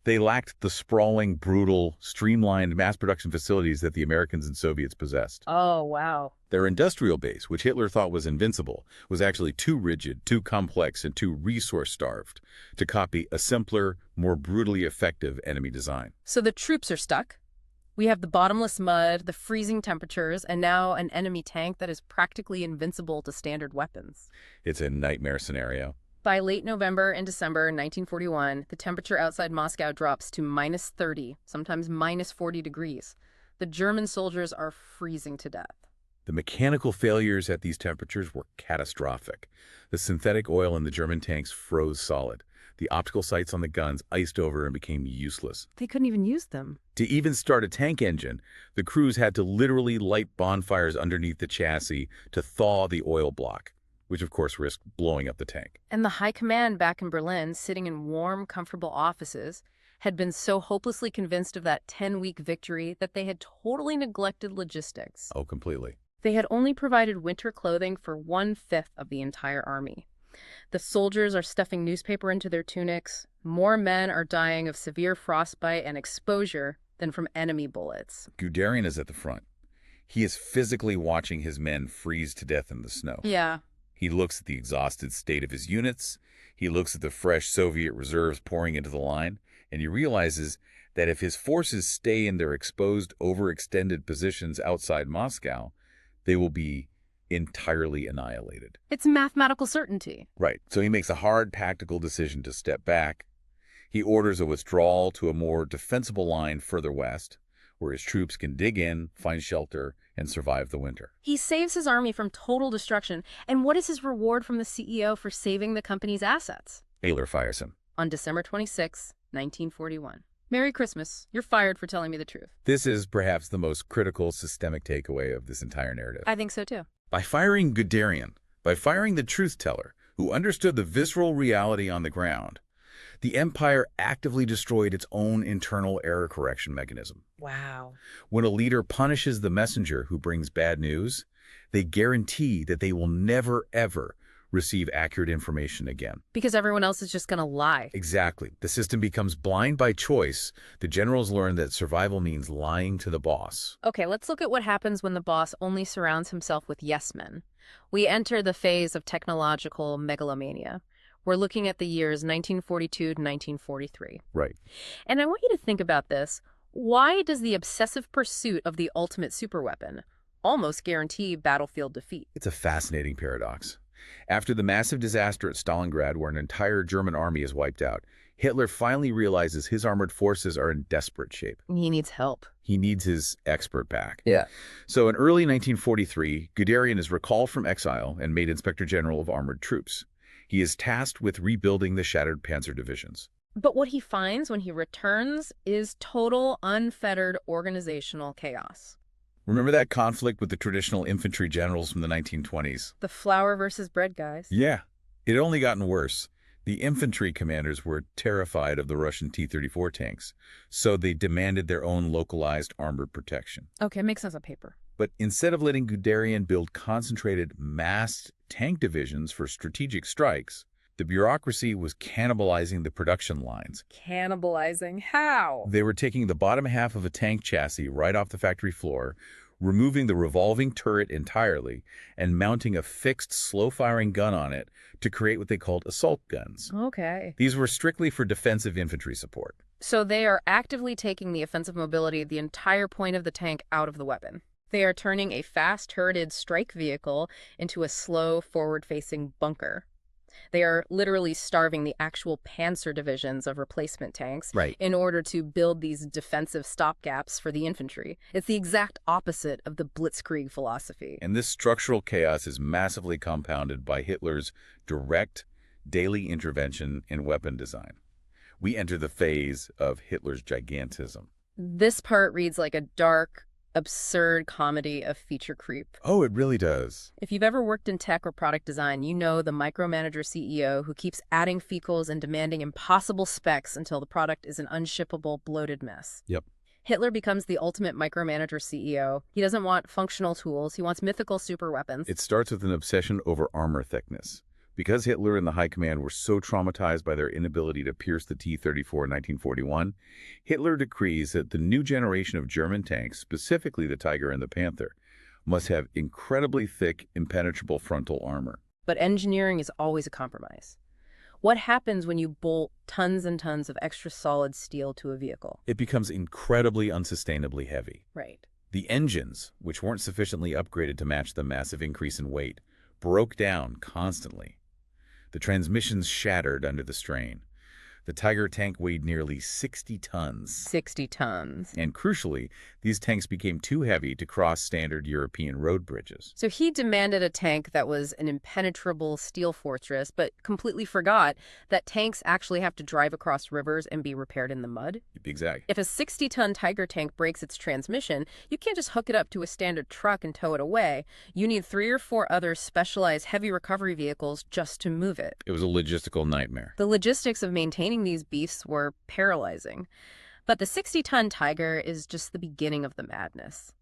They lacked the sprawling, brutal, streamlined mass production facilities that the Americans and Soviets possessed. Oh, wow. Their industrial base, which Hitler thought was invincible, was actually too rigid, too complex, and too resource-starved to copy a simpler, more brutally effective enemy design. So the troops are stuck. We have the bottomless mud, the freezing temperatures, and now an enemy tank that is practically invincible to standard weapons. It's a nightmare scenario. By late November and December 1941, the temperature outside Moscow drops to minus 30, sometimes minus 40 degrees. The German soldiers are freezing to death. The mechanical failures at these temperatures were catastrophic. The synthetic oil in the German tanks froze solid. The optical sights on the guns iced over and became useless. They couldn't even use them. To even start a tank engine, the crews had to literally light bonfires underneath the chassis to thaw the oil block, which of course risked blowing up the tank. And the high command back in Berlin, sitting in warm, comfortable offices, had been so hopelessly convinced of that 10-week victory that they had totally neglected logistics. Oh, completely. They had only provided winter clothing for 1/5 of the entire army. The soldiers are stuffing newspaper into their tunics. More men are dying of severe frostbite and exposure than from enemy bullets. Guderian is at the front. He is physically watching his men freeze to death in the snow. Yeah. He looks at the exhausted state of his units. He looks at the fresh Soviet reserves pouring into the line, and he realizes that if his forces stay in their exposed, overextended positions outside Moscow, they will be entirely annihilated. It's mathematical certainty. Right. So he makes a hard tactical decision to step back. He orders a withdrawal to a more defensible line further west, where his troops can dig in, find shelter, and survive the winter. He saves his army from total destruction. And what is his reward from the CEO for saving the company's assets? Hitler fires him. On December 26, 1941. Merry Christmas. You're fired for telling me the truth. This is perhaps the most critical systemic takeaway of this entire narrative. I think so too. By firing Guderian, by firing the truth teller, who understood the visceral reality on the ground, the empire actively destroyed its own internal error correction mechanism. Wow. When a leader punishes the messenger who brings bad news, they guarantee that they will never, ever receive accurate information again. Because everyone else is just going to lie. Exactly. The system becomes blind by choice. The generals learn that survival means lying to the boss. Okay, let's look at what happens when the boss only surrounds himself with yes men. We enter the phase of technological megalomania. We're looking at the years 1942 to 1943. Right. And I want you to think about this. Why does the obsessive pursuit of the ultimate superweapon almost guarantee battlefield defeat? It's a fascinating paradox. After the massive disaster at Stalingrad, where an entire German army is wiped out, Hitler finally realizes his armored forces are in desperate shape. He needs help. He needs his expert back. Yeah. So in early 1943, Guderian is recalled from exile and made Inspector General of Armored Troops. He is tasked with rebuilding the shattered panzer divisions. But what he finds when he returns is total, unfettered organizational chaos. Remember that conflict with the traditional infantry generals from the 1920s? The flour versus bread guys. Yeah. It had only gotten worse. The infantry commanders were terrified of the Russian T-34 tanks, so they demanded their own localized armored protection. Okay, makes sense on paper. But instead of letting Guderian build concentrated, massed tank divisions for strategic strikes, the bureaucracy was cannibalizing the production lines. Cannibalizing? How? They were taking the bottom half of a tank chassis right off the factory floor, removing the revolving turret entirely, and mounting a fixed, slow-firing gun on it to create what they called assault guns. Okay. These were strictly for defensive infantry support. So they are actively taking the offensive mobility of the entire point of the tank out of the weapon. They are turning a fast-turreted strike vehicle into a slow, forward-facing bunker. They are literally starving the actual panzer divisions of replacement tanks in order to build these defensive stopgaps for the infantry. It's the exact opposite of the blitzkrieg philosophy. And this structural chaos is massively compounded by Hitler's direct, daily intervention in weapon design. We enter the phase of Hitler's gigantism. This part reads like a dark, absurd comedy of feature creep. Oh, it really does. If you've ever worked in tech or product design, you know the micromanager CEO who keeps adding fecals and demanding impossible specs until the product is an unshippable, bloated mess. Yep. Hitler becomes the ultimate micromanager CEO. He doesn't want functional tools. He wants mythical super weapons. It starts with an obsession over armor thickness. Because Hitler and the high command were so traumatized by their inability to pierce the T-34 in 1941, Hitler decrees that the new generation of German tanks, specifically the Tiger and the Panther, must have incredibly thick, impenetrable frontal armor. But engineering is always a compromise. What happens when you bolt tons and tons of extra solid steel to a vehicle? It becomes incredibly unsustainably heavy. Right. The engines, which weren't sufficiently upgraded to match the massive increase in weight, broke down constantly. The transmissions shattered under the strain. The Tiger tank weighed nearly 60 tons. 60 tons. And crucially, these tanks became too heavy to cross standard European road bridges. So he demanded a tank that was an impenetrable steel fortress, but completely forgot that tanks actually have to drive across rivers and be repaired in the mud. Exactly. If a 60-ton Tiger tank breaks its transmission, you can't just hook it up to a standard truck and tow it away. You need 3 or 4 other specialized heavy recovery vehicles just to move it. It was a logistical nightmare. The logistics of maintaining these beasts were paralyzing. But the 60-ton Tiger is just the beginning of the madness.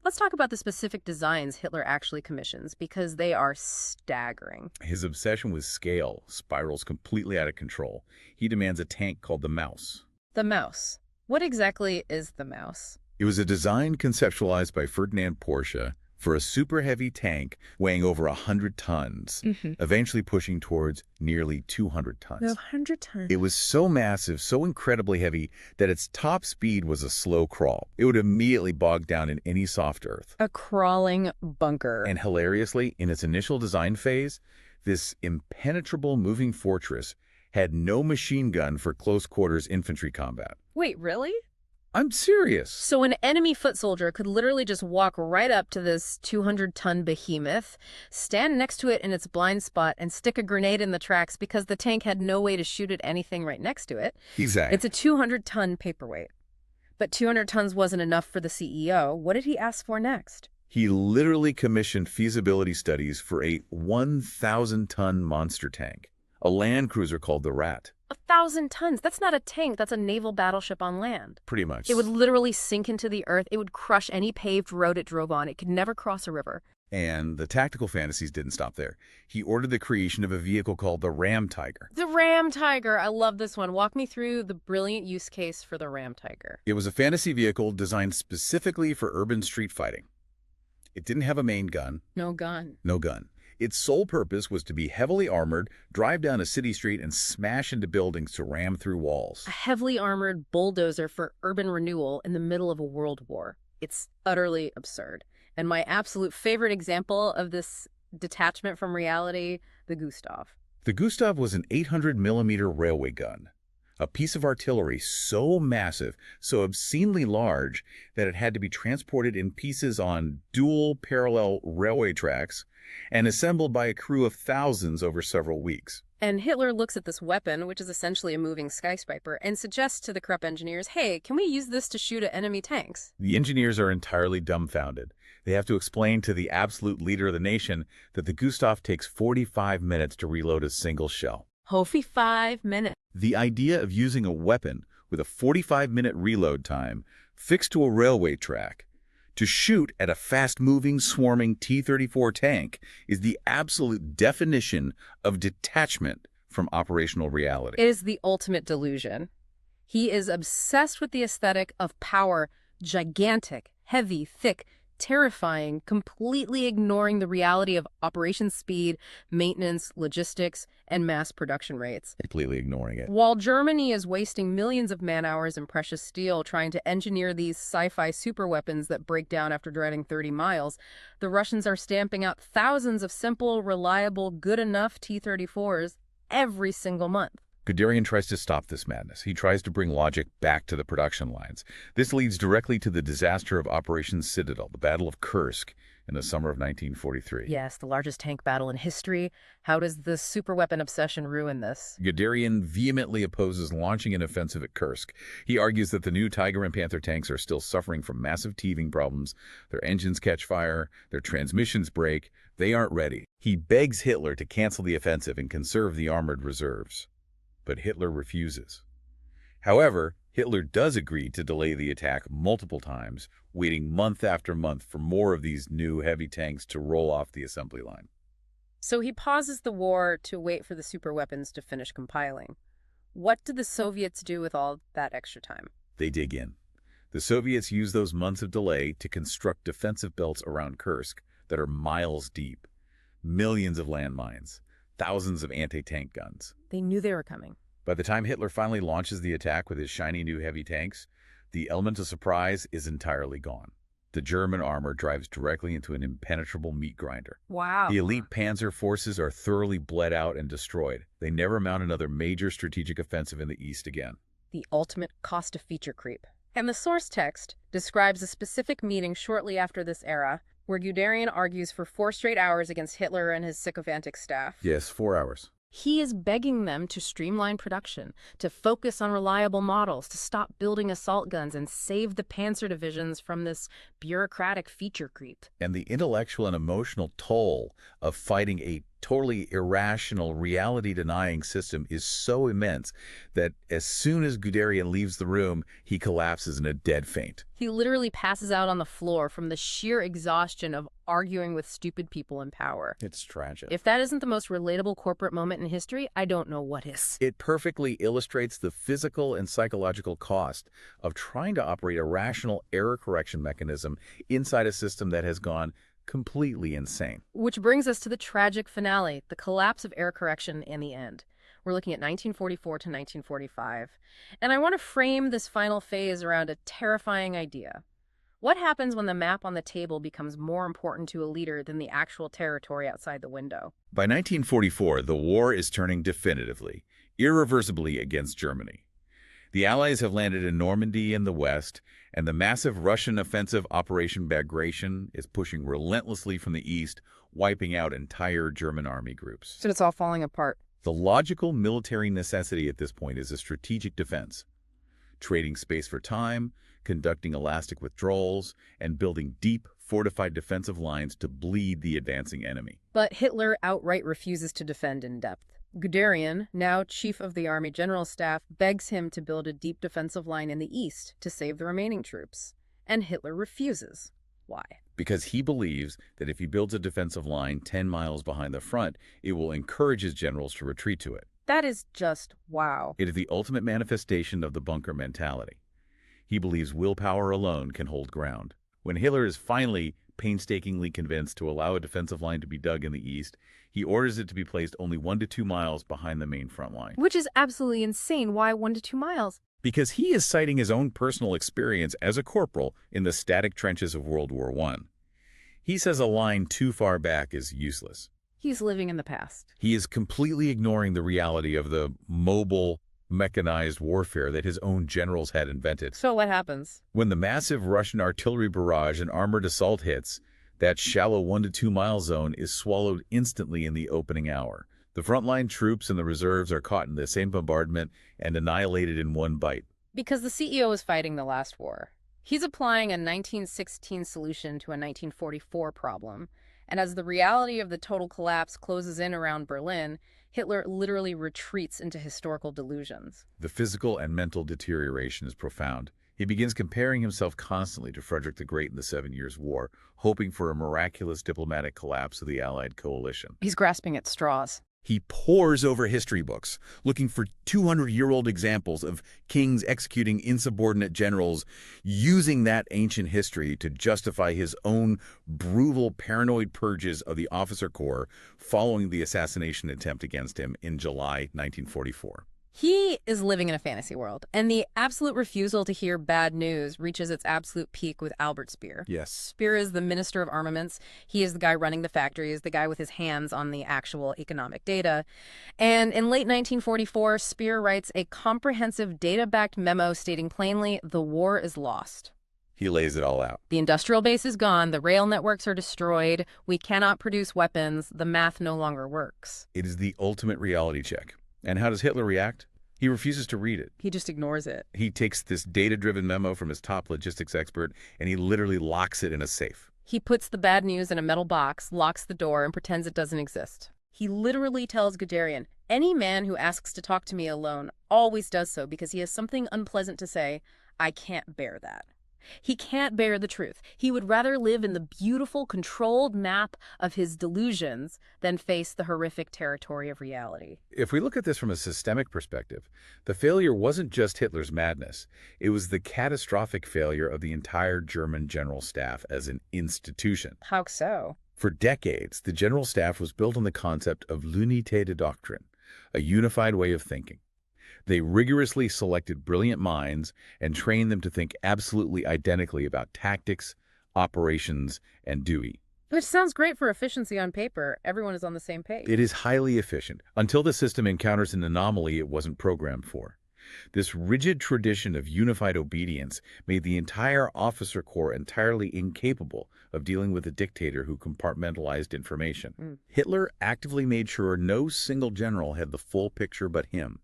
Let's talk about the specific designs Hitler actually commissions, because they are staggering. His obsession with scale spirals completely out of control. He demands a tank called the Mouse. The Mouse. What exactly is the Mouse? It was a design conceptualized by Ferdinand Porsche for a super heavy tank weighing over 100 tons, eventually pushing towards nearly 200 tons. 100 tons. It was so massive, so incredibly heavy, that its top speed was a slow crawl. It would immediately bog down in any soft earth. A crawling bunker. And hilariously, in its initial design phase, this impenetrable moving fortress had no machine gun for close-quarters infantry combat. Wait, really? I'm serious. So an enemy foot soldier could literally just walk right up to this 200-ton behemoth, stand next to it in its blind spot, and stick a grenade in the tracks because the tank had no way to shoot at anything right next to it. Exactly. It's a 200-ton paperweight. But 200 tons wasn't enough for the CEO. What did he ask for next? He literally commissioned feasibility studies for a 1,000-ton monster tank, a land cruiser called the Rat. 1,000 tons. That's not a tank. That's a naval battleship on land. Pretty much. It would literally sink into the earth. It would crush any paved road it drove on. It could never cross a river. And the tactical fantasies didn't stop there. He ordered the creation of a vehicle called the Ram Tiger. The Ram Tiger. I love this one. Walk me through the brilliant use case for the Ram Tiger. It was a fantasy vehicle designed specifically for urban street fighting. It didn't have a main gun. No gun. No gun. Its sole purpose was to be heavily armored, drive down a city street, and smash into buildings to ram through walls. A heavily armored bulldozer for urban renewal in the middle of a world war. It's utterly absurd. And my absolute favorite example of this detachment from reality, the Gustav. The Gustav was an 800-millimeter railway gun. A piece of artillery so massive, so obscenely large, that it had to be transported in pieces on dual parallel railway tracks and assembled by a crew of thousands over several weeks. And Hitler looks at this weapon, which is essentially a moving skyscraper, and suggests to the Krupp engineers, hey, can we use this to shoot at enemy tanks? The engineers are entirely dumbfounded. They have to explain to the absolute leader of the nation that the Gustav takes 45 minutes to reload a single shell. 45 minutes. The idea of using a weapon with a 45-minute reload time fixed to a railway track to shoot at a fast-moving, swarming T-34 tank is the absolute definition of detachment from operational reality. It is the ultimate delusion. He is obsessed with the aesthetic of power, gigantic, heavy, thick, terrifying, completely ignoring the reality of operation speed, maintenance, logistics, and mass production rates. Completely ignoring it. While Germany is wasting millions of man-hours and precious steel trying to engineer these sci-fi superweapons that break down after driving 30 miles, the Russians are stamping out thousands of simple, reliable, good-enough T-34s every single month. Guderian tries to stop this madness. He tries to bring logic back to the production lines. This leads directly to the disaster of Operation Citadel, the Battle of Kursk, in the summer of 1943. Yes, the largest tank battle in history. How does the superweapon obsession ruin this? Guderian vehemently opposes launching an offensive at Kursk. He argues that the new Tiger and Panther tanks are still suffering from massive teething problems. Their engines catch fire, their transmissions break, they aren't ready. He begs Hitler to cancel the offensive and conserve the armored reserves. But Hitler refuses. However, Hitler does agree to delay the attack multiple times, waiting month after month for more of these new heavy tanks to roll off the assembly line. So he pauses the war to wait for the superweapons to finish compiling. What did the Soviets do with all that extra time? They dig in. The Soviets use those months of delay to construct defensive belts around Kursk that are miles deep, millions of landmines, thousands of anti-tank guns. They knew they were coming. By the time Hitler finally launches the attack with his shiny new heavy tanks, the element of surprise is entirely gone. The German armor drives directly into an impenetrable meat grinder. Wow. The elite panzer forces are thoroughly bled out and destroyed. They never mount another major strategic offensive in the East again. The ultimate cost of feature creep. And the source text describes a specific meeting shortly after this era, where Guderian argues for 4 straight hours against Hitler and his sycophantic staff. Yes, 4 hours. He is begging them to streamline production, to focus on reliable models, to stop building assault guns and save the panzer divisions from this bureaucratic feature creep. And the intellectual and emotional toll of fighting a totally irrational, reality-denying system is so immense that as soon as Guderian leaves the room, he collapses in a dead faint. He literally passes out on the floor from the sheer exhaustion of arguing with stupid people in power. It's tragic. If that isn't the most relatable corporate moment in history, I don't know what is. It perfectly illustrates the physical and psychological cost of trying to operate a rational error correction mechanism inside a system that has gone completely insane. Which brings us to the tragic finale, the collapse of error correction and the end. We're looking at 1944 to 1945. And I want to frame this final phase around a terrifying idea. What happens when the map on the table becomes more important to a leader than the actual territory outside the window? By 1944, the war is turning definitively, irreversibly against Germany. The Allies have landed in Normandy in the west, and the massive Russian offensive Operation Bagration is pushing relentlessly from the east, wiping out entire German army groups. So it's all falling apart. The logical military necessity at this point is a strategic defense, trading space for time, conducting elastic withdrawals, and building deep, fortified defensive lines to bleed the advancing enemy. But Hitler outright refuses to defend in depth. Guderian, now chief of the Army General Staff, begs him to build a deep defensive line in the east to save the remaining troops. And Hitler refuses. Why? Because he believes that if he builds a defensive line 10 miles behind the front, it will encourage his generals to retreat to it. That is just wow. It is the ultimate manifestation of the bunker mentality. He believes willpower alone can hold ground. When Hitler is finally painstakingly convinced to allow a defensive line to be dug in the east, he orders it to be placed only 1 to 2 miles behind the main front line. Which is absolutely insane. Why 1 to 2 miles? Because he is citing his own personal experience as a corporal in the static trenches of World War I. He says a line too far back is useless. He's living in the past. He is completely ignoring the reality of the mobile, mechanized warfare that his own generals had invented. So what happens? When the massive Russian artillery barrage and armored assault hits, that shallow 1 to 2 mile zone is swallowed instantly in the opening hour. The frontline troops and the reserves are caught in the same bombardment and annihilated in one bite. Because the CEO is fighting the last war. He's applying a 1916 solution to a 1944 problem. And as the reality of the total collapse closes in around Berlin, Hitler literally retreats into historical delusions. The physical and mental deterioration is profound. He begins comparing himself constantly to Frederick the Great in the 7 Years' War, hoping for a miraculous diplomatic collapse of the Allied coalition. He's grasping at straws. He pores over history books, looking for 200-year-old examples of kings executing insubordinate generals, using that ancient history to justify his own brutal, paranoid purges of the officer corps following the assassination attempt against him in July 1944. He is living in a fantasy world, and the absolute refusal to hear bad news reaches its absolute peak with Albert Speer. Yes. Speer is the Minister of Armaments. He is the guy running the factories, the guy with his hands on the actual economic data. And in late 1944, Speer writes a comprehensive data-backed memo stating plainly, the war is lost. He lays it all out. The industrial base is gone, the rail networks are destroyed, we cannot produce weapons, the math no longer works. It is the ultimate reality check. And how does Hitler react? He refuses to read it. He just ignores it. He takes this data-driven memo from his top logistics expert, and he literally locks it in a safe. He puts the bad news in a metal box, locks the door, and pretends it doesn't exist. He literally tells Guderian, any man who asks to talk to me alone always does so because he has something unpleasant to say. I can't bear that. He can't bear the truth. He would rather live in the beautiful, controlled map of his delusions than face the horrific territory of reality. If we look at this from a systemic perspective, the failure wasn't just Hitler's madness. It was the catastrophic failure of the entire German general staff as an institution. How so? For decades, the general staff was built on the concept of l'unité de doctrine, a unified way of thinking. They rigorously selected brilliant minds and trained them to think absolutely identically about tactics, operations, and duty. Which sounds great for efficiency on paper. Everyone is on the same page. It is highly efficient, until the system encounters an anomaly it wasn't programmed for. This rigid tradition of unified obedience made the entire officer corps entirely incapable of dealing with a dictator who compartmentalized information. Hitler actively made sure no single general had the full picture but him.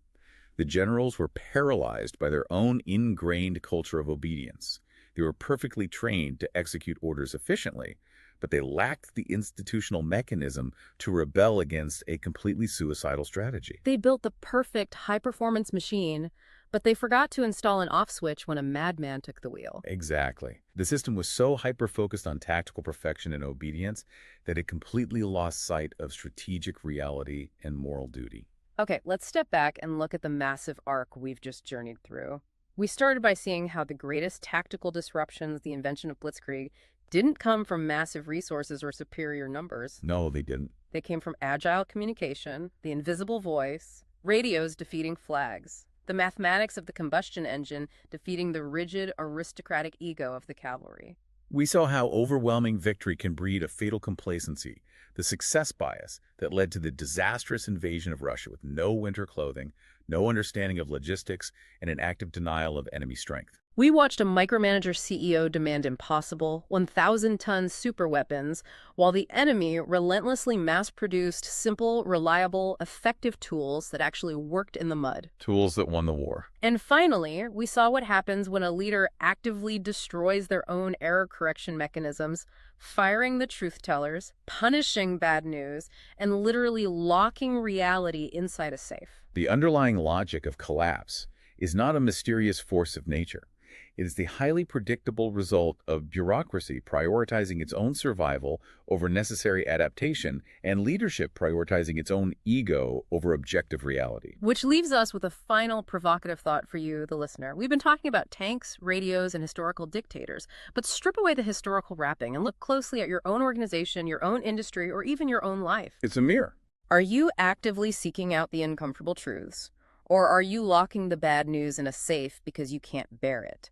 The generals were paralyzed by their own ingrained culture of obedience. They were perfectly trained to execute orders efficiently, but they lacked the institutional mechanism to rebel against a completely suicidal strategy. They built the perfect high-performance machine, but they forgot to install an off switch when a madman took the wheel. Exactly. The system was so hyper-focused on tactical perfection and obedience that it completely lost sight of strategic reality and moral duty. Okay, let's step back and look at the massive arc we've just journeyed through. We started by seeing how the greatest tactical disruptions, the invention of Blitzkrieg, didn't come from massive resources or superior numbers. No, they didn't. They came from agile communication, the invisible voice, radios defeating flags, the mathematics of the combustion engine defeating the rigid, aristocratic ego of the cavalry. We saw how overwhelming victory can breed a fatal complacency, the success bias that led to the disastrous invasion of Russia with no winter clothing, no understanding of logistics, and an active denial of enemy strength. We watched a micromanager CEO demand impossible, 1,000-ton superweapons, while the enemy relentlessly mass-produced simple, reliable, effective tools that actually worked in the mud. Tools that won the war. And finally, we saw what happens when a leader actively destroys their own error correction mechanisms, firing the truth tellers, punishing bad news, and literally locking reality inside a safe. The underlying logic of collapse is not a mysterious force of nature. It is the highly predictable result of bureaucracy prioritizing its own survival over necessary adaptation and leadership prioritizing its own ego over objective reality. Which leaves us with a final provocative thought for you, the listener. We've been talking about tanks, radios, and historical dictators, but strip away the historical wrapping and look closely at your own organization, your own industry, or even your own life. It's a mirror. Are you actively seeking out the uncomfortable truths? Or are you locking the bad news in a safe because you can't bear it?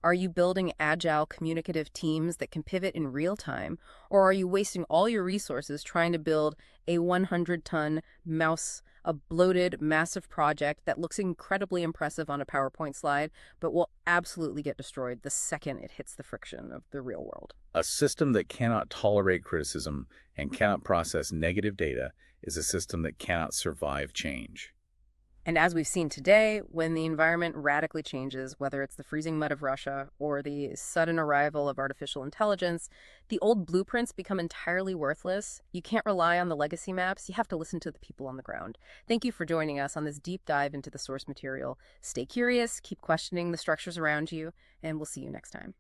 Are you building agile, communicative teams that can pivot in real time? Or are you wasting all your resources trying to build a 100-ton mouse, a bloated, massive project that looks incredibly impressive on a PowerPoint slide, but will absolutely get destroyed the second it hits the friction of the real world? A system that cannot tolerate criticism and cannot process negative data is a system that cannot survive change. And as we've seen today, when the environment radically changes, whether it's the freezing mud of Russia or the sudden arrival of artificial intelligence, the old blueprints become entirely worthless. You can't rely on the legacy maps. You have to listen to the people on the ground. Thank you for joining us on this deep dive into the source material. Stay curious, keep questioning the structures around you, and we'll see you next time.